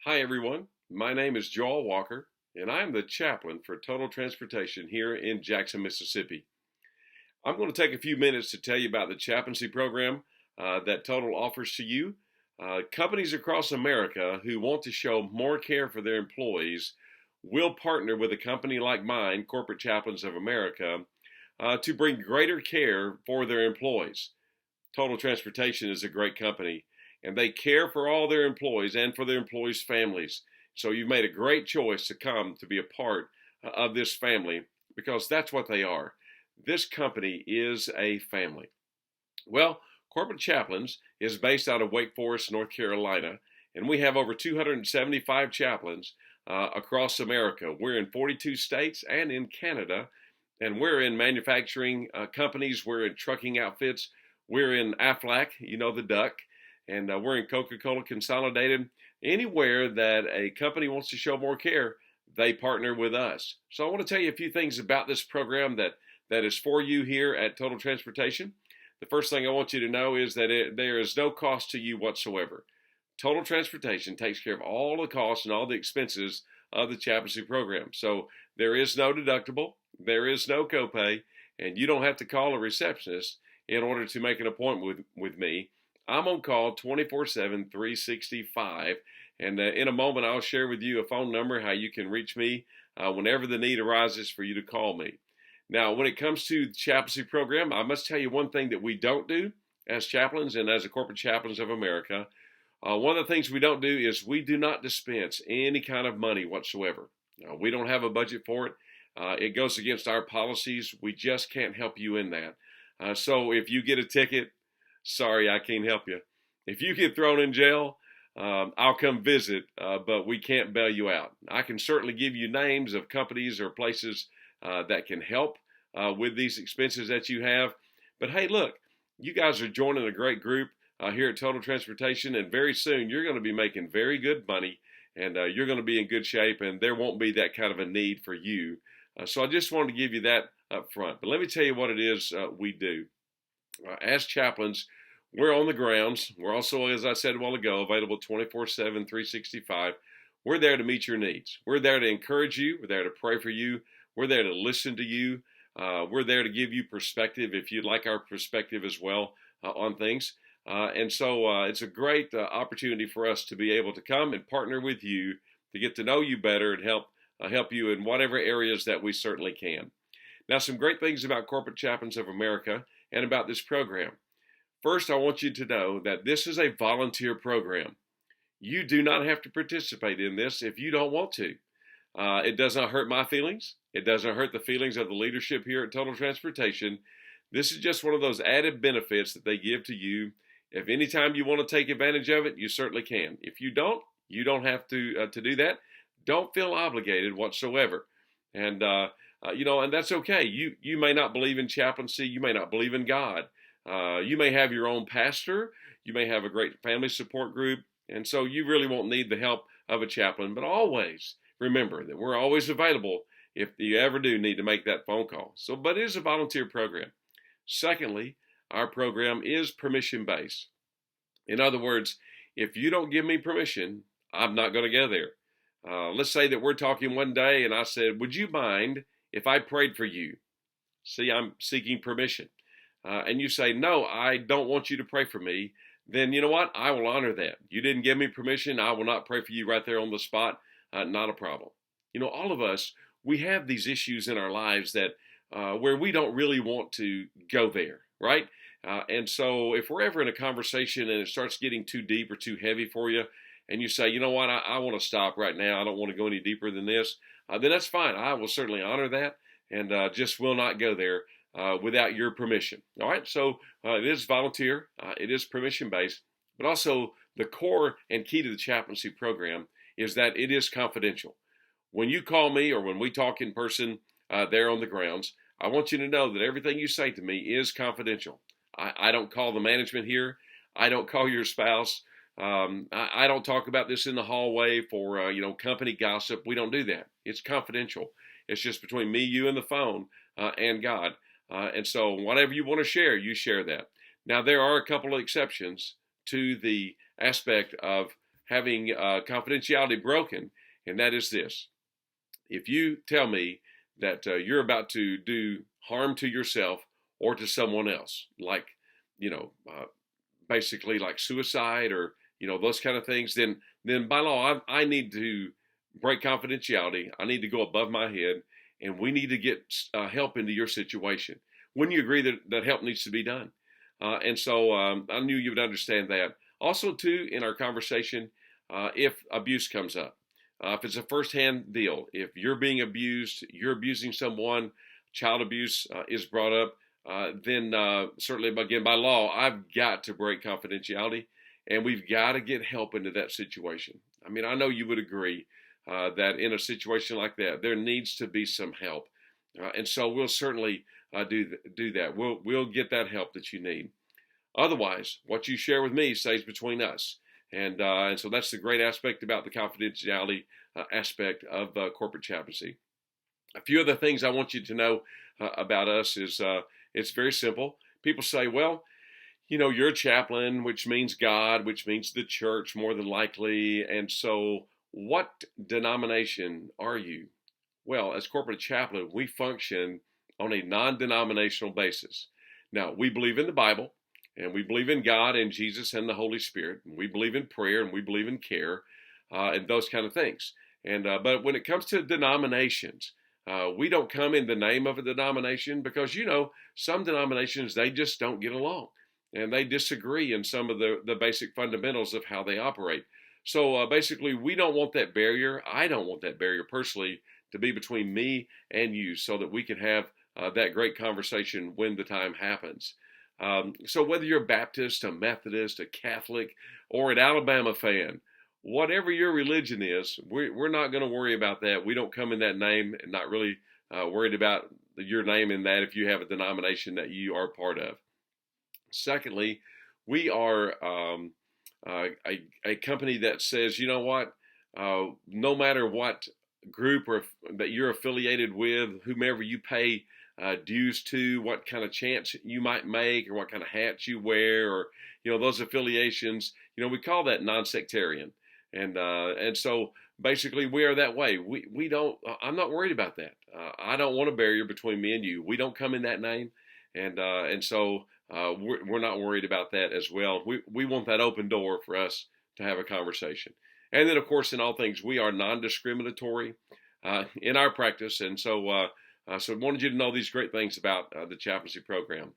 Hi, everyone. My name is Joel Walker, and I am the chaplain for Total Transportation here in Jackson, Mississippi. I'm going to take a few minutes to tell you about the chaplaincy program that Total offers to you. Companies across America who want to show more care for their employees will partner with a company like mine, Corporate Chaplains of America, to bring greater care for their employees. Total Transportation is a great company, and they care for all their employees and for their employees' families. So you've made a great choice to come to be a part of this family because that's what they are. This company is a family. Well, Corporate Chaplains is based out of Wake Forest, North Carolina, and we have over 275 chaplains across America. We're in 42 states and in Canada, and we're in manufacturing companies, we're in trucking outfits, we're in Aflac, you know, the duck, and we're in Coca-Cola Consolidated. Anywhere that a company wants to show more care, they partner with us. So I want to tell you a few things about this program that is for you here at Total Transportation. The first thing I want you to know is that there is no cost to you whatsoever. Total Transportation takes care of all the costs and all the expenses of the chaplaincy program. So there is no deductible, there is no copay, and you don't have to call a receptionist in order to make an appointment with me. I'm on call 24/7, 365, and in a moment I'll share with you a phone number, how you can reach me whenever the need arises for you to call me. Now, when it comes to the chaplaincy program, I must tell you one thing that we don't do as chaplains and as the Corporate Chaplains of America. One of the things we don't do is we do not dispense any kind of money whatsoever. We don't have a budget for it. It goes against our policies. We just can't help you in that. So if you get a ticket, sorry, I can't help you. If you get thrown in jail, I'll come visit, but we can't bail you out. I can certainly give you names of companies or places that can help with these expenses that you have. But hey, look, you guys are joining a great group here at Total Transportation, and very soon you're going to be making very good money, and you're going to be in good shape, and there won't be that kind of a need for you. So I just wanted to give you that up front. But let me tell you what it is we do. As chaplains, we're on the grounds. We're also, as I said a while ago, available 24/7, 365. We're there to meet your needs. We're there to encourage you. We're there to pray for you. We're there to listen to you. We're there to give you perspective if you'd like our perspective as well on things. And so it's a great opportunity for us to be able to come and partner with you to get to know you better and help you in whatever areas that we certainly can. Now, some great things about Corporate Chaplains of America and about this program. First, I want you to know that this is a volunteer program. You do not have to participate in this if you don't want to. It does not hurt my feelings. It doesn't hurt the feelings of the leadership here at Total Transportation. This is just one of those added benefits that they give to you. If anytime you want to take advantage of it, you certainly can. If you don't have to do that. Don't feel obligated whatsoever. And and that's okay. You may not believe in chaplaincy. You may not believe in God. You may have your own pastor. You may have a great family support group. And so you really won't need the help of a chaplain. But always remember that we're always available if you ever do need to make that phone call. But it is a volunteer program. Secondly, our program is permission-based. In other words, if you don't give me permission, I'm not going to go there. Let's say that we're talking one day and I said, would you mind if I prayed for you? See, I'm seeking permission. And you say, no, I don't want you to pray for me. Then you know what? I will honor that. You didn't give me permission. I will not pray for you right there on the spot. Not a problem. All of us, we have these issues in our lives that where we don't really want to go there, right? And so if we're ever in a conversation and it starts getting too deep or too heavy for you, and you say, you know what, I want to stop right now. I don't want to go any deeper than this. Then that's fine. I will certainly honor that and just will not go there without your permission. All right, so it is volunteer. It is permission-based. But also the core and key to the chaplaincy program is that it is confidential. When you call me or when we talk in person there on the grounds, I want you to know that everything you say to me is confidential. I don't call the management here. I don't call your spouse. I don't talk about this in the hallway for, company gossip. We don't do that. It's confidential. It's just between me, you, and the phone and God. And so whatever you want to share, you share that. Now, there are a couple of exceptions to the aspect of having confidentiality broken, and that is this. If you tell me that you're about to do harm to yourself or to someone else, like, you know, basically like suicide or, those kind of things, then by law, I need to break confidentiality. I need to go above my head, and we need to get help into your situation. Wouldn't you agree that help needs to be done? And so I knew you would understand that. Also, too, in our conversation, if abuse comes up, if it's a firsthand deal, if you're being abused, you're abusing someone, child abuse is brought up, then certainly, again, by law, I've got to break confidentiality, and we've got to get help into that situation. I mean, I know you would agree that in a situation like that, there needs to be some help. And so we'll certainly do that. We'll get that help that you need. Otherwise, what you share with me stays between us. And so that's the great aspect about the confidentiality aspect of corporate chaplaincy. A few other things I want you to know about us is it's very simple. People say, well, you're a chaplain, which means God, which means the church more than likely. And so what denomination are you? Well, as corporate chaplain, we function on a non-denominational basis. Now, we believe in the Bible, and we believe in God and Jesus and the Holy Spirit. And we believe in prayer, and we believe in care, and those kind of things. And but when it comes to denominations, we don't come in the name of a denomination because, some denominations, they just don't get along. And they disagree in some of the basic fundamentals of how they operate. So basically, we don't want that barrier. I don't want that barrier personally to be between me and you so that we can have that great conversation when the time happens. So whether you're a Baptist, a Methodist, a Catholic, or an Alabama fan, whatever your religion is, we're not going to worry about that. We don't come in that name and not really worried about your name in that if you have a denomination that you are part of. Secondly, we are a company that says, you know what, no matter what group or that you're affiliated with, whomever you pay dues to, what kind of chants you might make, or what kind of hats you wear, or those affiliations, we call that non-sectarian, and so basically we are that way. We don't. I'm not worried about that. I don't want a barrier between me and you. We don't come in that name, and so. We're not worried about that as well. We want that open door for us to have a conversation. And then, of course, in all things, we are non-discriminatory in our practice. And so I wanted you to know these great things about the chaplaincy program.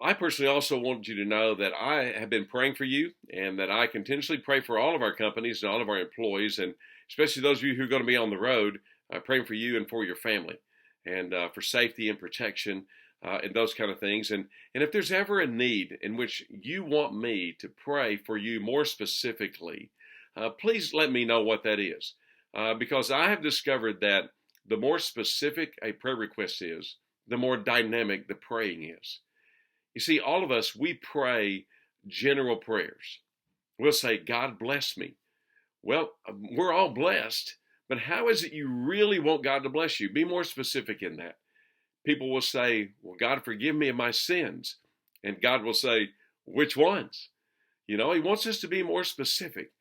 I personally also wanted you to know that I have been praying for you and that I continuously pray for all of our companies and all of our employees, and especially those of you who are going to be on the road, praying for you and for your family and for safety and protection. And those kind of things. And if there's ever a need in which you want me to pray for you more specifically, please let me know what that is. Because I have discovered that the more specific a prayer request is, the more dynamic the praying is. You see, all of us, we pray general prayers. We'll say, God bless me. Well, we're all blessed, but how is it you really want God to bless you? Be more specific in that. People will say, well, God, forgive me of my sins. And God will say, which ones? He wants us to be more specific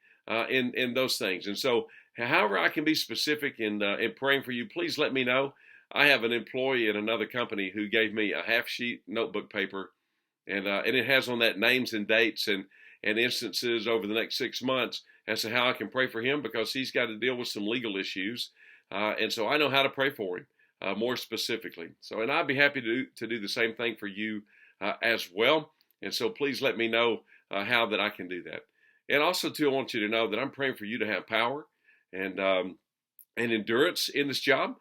in those things. And so, however I can be specific in praying for you, please let me know. I have an employee in another company who gave me a half-sheet notebook paper, and it has on that names and dates and instances over the next 6 months as to how I can pray for him because he's got to deal with some legal issues. And so I know how to pray for him. More specifically. So, and I'd be happy to do the same thing for you as well. And so please let me know how that I can do that. And also too, I want you to know that I'm praying for you to have power and endurance in this job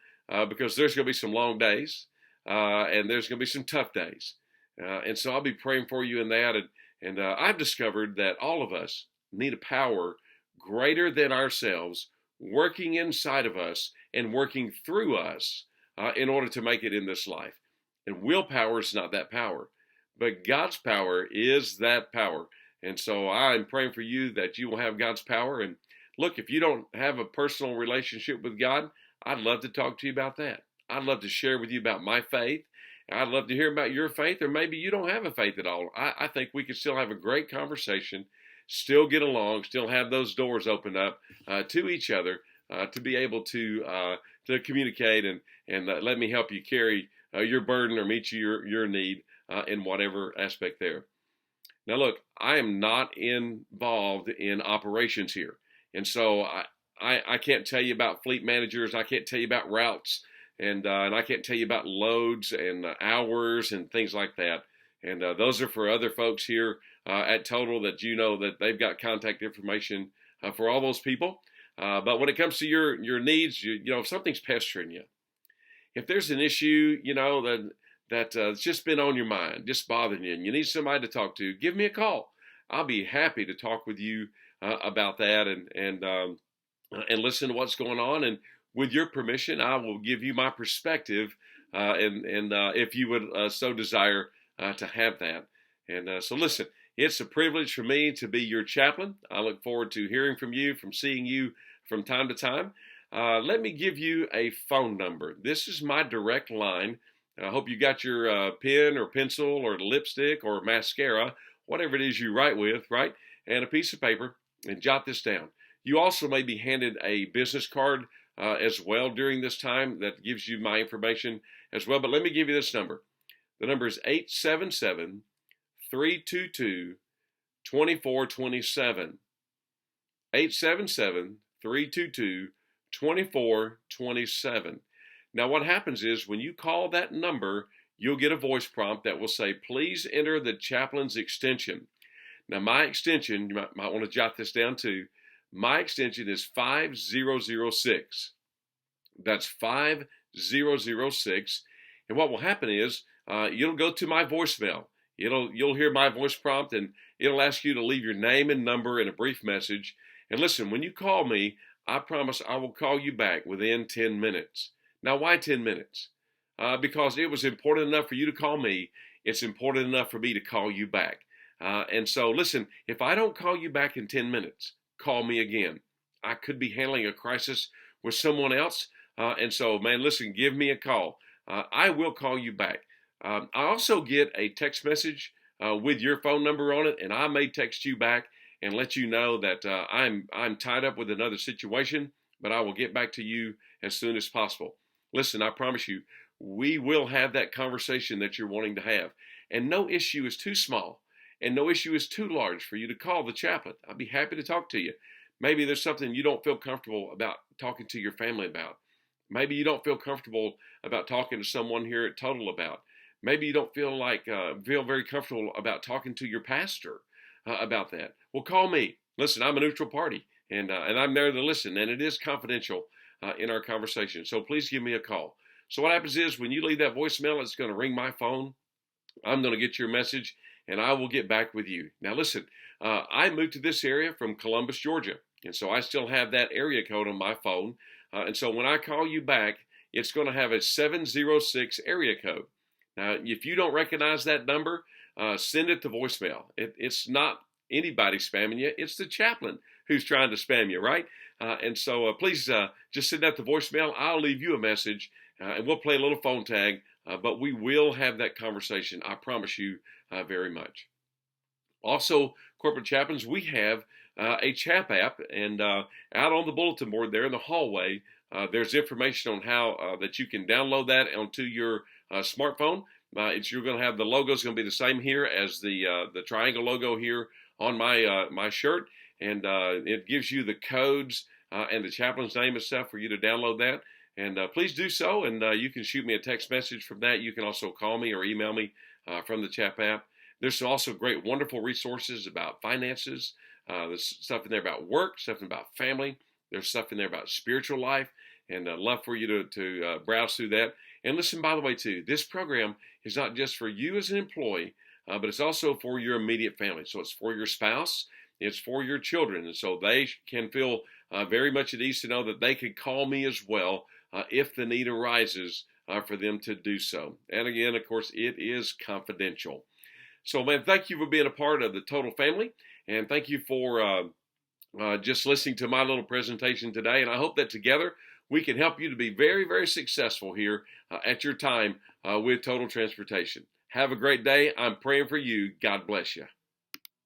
because there's going to be some long days and there's going to be some tough days. And so I'll be praying for you in that. And I've discovered that all of us need a power greater than ourselves working inside of us and working through us in order to make it in this life. And willpower is not that power, but God's power is that power. And so I'm praying for you that you will have God's power. And look, if you don't have a personal relationship with God, I'd love to talk to you about that. I'd love to share with you about my faith. I'd love to hear about your faith, or maybe you don't have a faith at all. I think we could still have a great conversation still get along, still have those doors open up to each other to be able to communicate and let me help you carry your burden or meet your need in whatever aspect there. Now, look, I am not involved in operations here, and so I can't tell you about fleet managers. I can't tell you about routes, and I can't tell you about loads and hours and things like that. And those are for other folks here at Total that that they've got contact information for all those people. But when it comes to your needs, if something's pestering you, if there's an issue, that's just been on your mind, just bothering you, and you need somebody to talk to, give me a call. I'll be happy to talk with you about that and listen to what's going on. And with your permission, I will give you my perspective, and if you would so desire to have that. And so listen, it's a privilege for me to be your chaplain. I look forward to hearing from you, from seeing you from time to time. Let me give you a phone number. This is my direct line. I hope you got your pen or pencil or lipstick or mascara, whatever it is you write with, right? And a piece of paper, and jot this down. You also may be handed a business card as well during this time that gives you my information as well. But let me give you this number. The number is 877-322-2427. 877-322-2427. Now, what happens is when you call that number, you'll get a voice prompt that will say, please enter the chaplain's extension. Now, my extension, you might want to jot this down too. My extension is 5006. That's 5006. And what will happen is you'll go to my voicemail. You'll hear my voice prompt, and it'll ask you to leave your name and number and a brief message. And listen, when you call me, I promise I will call you back within 10 minutes. Now, why 10 minutes? Because it was important enough for you to call me. It's important enough for me to call you back. And so, listen, if I don't call you back in 10 minutes, call me again. I could be handling a crisis with someone else. And so, man, listen, give me a call. I will call you back. I also get a text message with your phone number on it, and I may text you back and let you know that I'm tied up with another situation, but I will get back to you as soon as possible. Listen, I promise you, we will have that conversation that you're wanting to have. And no issue is too small, and no issue is too large for you to call the chaplain. I'd be happy to talk to you. Maybe there's something you don't feel comfortable about talking to your family about. Maybe you don't feel comfortable about talking to someone here at Total about. Maybe you don't feel very comfortable about talking to your pastor about that. Well, call me. Listen, I'm a neutral party, and I'm there to listen, and it is confidential in our conversation. So please give me a call. So what happens is when you leave that voicemail, it's going to ring my phone. I'm going to get your message, and I will get back with you. Now, listen, I moved to this area from Columbus, Georgia, and so I still have that area code on my phone. And so when I call you back, it's going to have a 706 area code. Now, if you don't recognize that number, send it to voicemail. It's not anybody spamming you. It's the chaplain who's trying to spam you, right? And so please just send that to voicemail. I'll leave you a message, and we'll play a little phone tag, but we will have that conversation. I promise you very much. Also, corporate chaplains, we have a Chap app, and out on the bulletin board there in the hallway, there's information on how that you can download that onto your smartphone. You're going to have the logo's going to be the same here as the triangle logo here on my shirt, and it gives you the codes and the chaplain's name and stuff for you to download that. And please do so, and you can shoot me a text message from that. You can also call me or email me from the Chap app. There's also great, wonderful resources about finances. There's stuff in there about work, stuff about family. There's stuff in there about spiritual life, and I'd love for you to browse through that. And listen, by the way, too, this program is not just for you as an employee, but it's also for your immediate family. So it's for your spouse, it's for your children, and so they can feel very much at ease to know that they could call me as well if the need arises for them to do so. And again, of course, it is confidential. So, man, thank you for being a part of the Total family, and thank you for just listening to my little presentation today. And I hope that together we can help you to be very, very successful here at your time with Total Transportation. Have a great day. I'm praying for you. God bless you.